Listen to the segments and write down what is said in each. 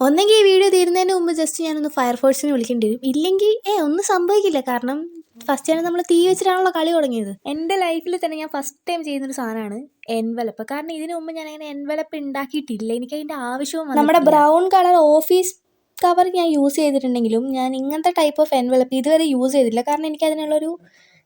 ഒന്നെങ്കിൽ ഈ വീഡിയോ തീരുന്നതിന് മുമ്പ് ജസ്റ്റ് ഞാനൊന്ന് ഫയർഫോഴ്സിനെ വിളിക്കേണ്ടി വരും. ഇല്ലെങ്കിൽ ഒന്നും സംഭവിക്കില്ല. കാരണം ഫസ്റ്റ് ആണ് നമ്മൾ തീ വെച്ചിട്ടാണല്ലോ കളി തുടങ്ങിയത്. എൻ്റെ ലൈഫിൽ തന്നെ ഞാൻ ഫസ്റ്റ് ടൈം ചെയ്യുന്നൊരു സാധനമാണ് എൻവലപ്പ്. കാരണം ഇതിനു മുമ്പ് ഞാൻ അങ്ങനെ എൻവലപ്പ് ഉണ്ടാക്കിയിട്ടില്ല. എനിക്ക് അതിൻ്റെ ആവശ്യവും നമ്മുടെ ബ്രൗൺ കളർ ഓഫീസ് കവർ ഞാൻ യൂസ് ചെയ്തിട്ടുണ്ടെങ്കിലും ഞാൻ ഇങ്ങനത്തെ ടൈപ്പ് ഓഫ് എൻവലപ്പ് ഇതുവരെ യൂസ് ചെയ്തിട്ടില്ല. കാരണം എനിക്ക് അതിനുള്ളൊരു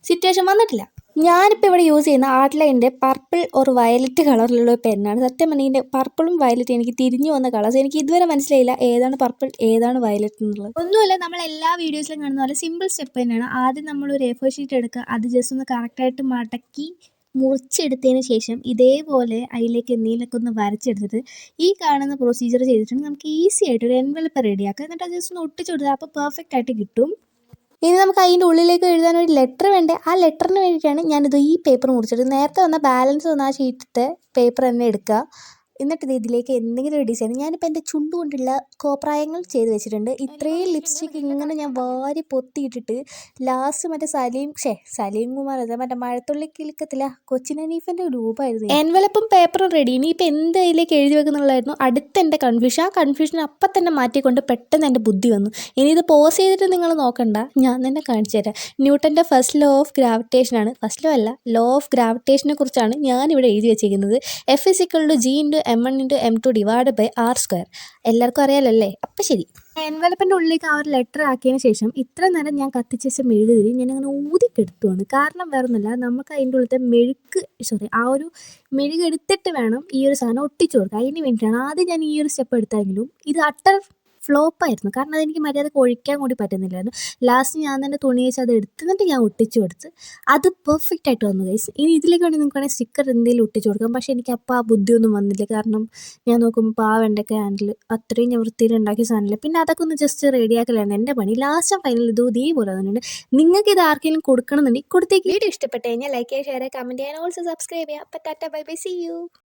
സിറ്റുവേഷൻ വന്നിട്ടില്ല. ഞാനിപ്പോൾ ഇവിടെ യൂസ് ചെയ്യുന്ന ആർട്ട്ലൈൻ്റെ പർപ്പിൾ ഓർ വയലറ്റ് കളറിലുള്ള പെന്നാണ്. സത്യം പറഞ്ഞാൽ ഇതിൻ്റെ പർപ്പിളും വയലറ്റും എനിക്ക് തിരിഞ്ഞു വന്ന കളേഴ്സ്. എനിക്ക് ഇതുവരെ മനസ്സിലായില്ല ഏതാണ് പർപ്പിൾ ഏതാണ് വയലറ്റ് എന്നുള്ളത്. ഒന്നുമല്ല, നമ്മൾ എല്ലാ വീഡിയോസിലും കാണുന്ന പോലെ സിമ്പിൾ സ്റ്റെപ്പ് തന്നെയാണ്. ആദ്യം നമ്മളൊരു A4 ഷീറ്റ് എടുക്കുക, അത് ജസ്റ്റ് ഒന്ന് കറക്റ്റായിട്ട് മടക്കി മുറിച്ചെടുത്തതിന് ശേഷം ഇതേപോലെ അതിലേക്ക് എന്തെങ്കിലുമൊക്കെ ഒന്ന് വരച്ചെടുത്തിട്ട് ഈ കാണുന്ന പ്രൊസീജിയർ ചെയ്തിട്ടുണ്ടെങ്കിൽ നമുക്ക് ഈസി ആയിട്ട് ഒരു എൻവലപ്പ് റെഡിയാക്കാം. എന്നിട്ട് അത് ജസ്റ്റ് ഒന്ന് ഒട്ടിച്ചു കൊടുത്താൽ അപ്പോൾ പെർഫെക്റ്റ് ആയിട്ട് കിട്ടും. ഇനി നമുക്ക് അതിൻ്റെ ഉള്ളിലേക്ക് എഴുതാൻ ഒരു ലെറ്റർ വേണ്ടേ. ആ ലെറ്ററിന് വേണ്ടിയിട്ടാണ് ഞാനിത് ഈ പേപ്പർ മുറിച്ചത്. നേരത്തെ വന്ന ബാലൻസ് വന്ന ആ ഷീറ്റത്തെ പേപ്പർ തന്നെ എടുക്കുക. എന്നിട്ട് ഇതിലേക്ക് എന്തെങ്കിലും ഒരു ഡിസൈൻ, ഞാനിപ്പോൾ എൻ്റെ ചുണ്ട് കൊണ്ടുള്ള കോപ്രായങ്ങൾ ചെയ്ത് വെച്ചിട്ടുണ്ട്. ഇത്രയും ലിപ്സ്റ്റിക്ക് ഇങ്ങനെ ഞാൻ വാരി പൊത്തിയിട്ടിട്ട് ലാസ്റ്റ് മറ്റേ സലീം കുമാർ അതെ മറ്റേ മഴത്തുള്ളി കിളിക്കത്തില്ല കൊച്ചിൻ ഹനീഫിൻ്റെ രൂപമായിരുന്നു. എൻവലപ്പും പേപ്പറും റെഡി. ഇനിയിപ്പോൾ എന്ത് അതിലേക്ക് എഴുതി വെക്കുന്നുള്ളതായിരുന്നു അടുത്ത എൻ്റെ കൺഫ്യൂഷൻ. ആ കൺഫ്യൂഷൻ അപ്പം തന്നെ മാറ്റിക്കൊണ്ട് പെട്ടെന്ന് എൻ്റെ ബുദ്ധി വന്നു. ഇനി ഇത് പോസ് ചെയ്തിട്ട് നിങ്ങൾ നോക്കണ്ട, ഞാൻ തന്നെ കാണിച്ചു തരാം. ന്യൂട്ടൻ്റെ ഫസ്റ്റ് ലോ ഓഫ് ഗ്രാവിറ്റേഷനാണ്. ഫസ്റ്റ് ലോ അല്ല, ലോ ഓഫ് ഗ്രാവിറ്റേഷനെ കുറിച്ചാണ് ഞാനിവിടെ എഴുതി വെച്ചിരിക്കുന്നത്. F=G/m2/r². എല്ലാവർക്കും അറിയാലല്ലേ. അപ്പം ശരി, എൻവലപ്പിൻ്റെ ഉള്ളിലേക്ക് ആ ഒരു ലെറ്റർ ആക്കിയതിന് ശേഷം ഇത്ര നേരം ഞാൻ കത്തിച്ച മെഴുകുതിരി ഞാനങ്ങനെ ഊതിക്കെടുത്തുവാണ്. കാരണം വേറൊന്നുമില്ല, നമുക്ക് അതിൻ്റെ ഉള്ളിലത്തെ ആ ഒരു മെഴുകെടുത്തിട്ട് വേണം ഈ ഒരു സാധനം ഒട്ടിച്ചു കൊടുക്കുക. അതിന് വേണ്ടിയിട്ടാണ് ആദ്യം ഞാൻ ഈ ഒരു സ്റ്റെപ്പ് എടുത്തെങ്കിലും ഇത് അട്ടർ ഫ്ലോപ്പായിരുന്നു. കാരണം അതെനിക്ക് മര്യാദക്ക് ഒഴിക്കാൻ കൂടി പറ്റുന്നില്ലായിരുന്നു. ലാസ്റ്റ് ഞാൻ തന്നെ തുണി വെച്ച് അത് എടുത്തിട്ട് ഞാൻ ഒട്ടിച്ചു കൊടുത്ത് അത് പെർഫെക്റ്റ് ആയിട്ട് വന്നു ഗൈസ്. ഇനി ഇതിലേക്ക് വേണമെങ്കിൽ നിങ്ങൾക്ക് വേണമെങ്കിൽ സ്റ്റിക്കർ എന്തെങ്കിലും ഒട്ടിച്ചു കൊടുക്കാം. പക്ഷേ എനിക്ക് അപ്പോൾ ആ ബുദ്ധിയൊന്നും വന്നില്ല. കാരണം ഞാൻ നോക്കുമ്പോൾ ആ വെണ്ടയ്ക്ക ഹാൻഡിൽ അത്രയും ഞാൻ വൃത്തിയിൽ ഉണ്ടാക്കിയ സാധനമില്ല. പിന്നെ അതൊക്കെ ഒന്ന് ജസ്റ്റ് റെഡിയാക്കലാണ് എൻ്റെ പണി. ലാസ്റ്റ് ഫൈനൽ ഇതേപോലെ വന്നിട്ടുണ്ട്. നിങ്ങൾക്ക് ഇത് ആർക്കെങ്കിലും കൊടുക്കണം എന്നുണ്ടെങ്കിൽ കൊടുത്തേക്ക്. വീഡിയോ ഇഷ്ടപ്പെട്ട് കഴിഞ്ഞാൽ ലൈക്ക് ചെയ്യുക, ഷെയർ ചെയ്യുക, കമൻറ്റ് ചെയ്യാൻ, ഓൾസോ സബ്സ്ക്രൈബ് ചെയ്യുക. അപ്പം tata bye bye, see U.